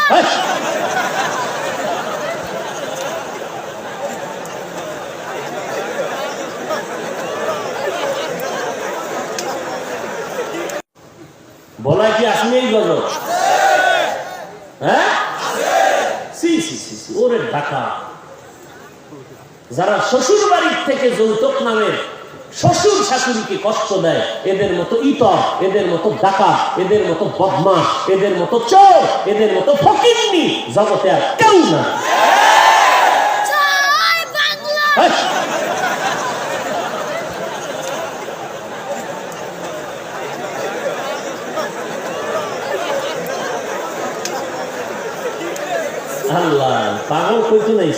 বলাই কি আসলে এই গজল? হ্যাঁ, ওরে ঢাকা। যারা শ্বশুর বাড়ির থেকে যৌতুক নামের শ্বশুর শাশুড়িকে কষ্ট দেয়, এদের মতো ইতর, এদের মতো ডাকা, এদের মতো বদমাশ, এদের মতো চোর, এদের মতো ফকিন্নি জগতে আর কেউ না। আল্লাহ, পাগল কইতো নাই।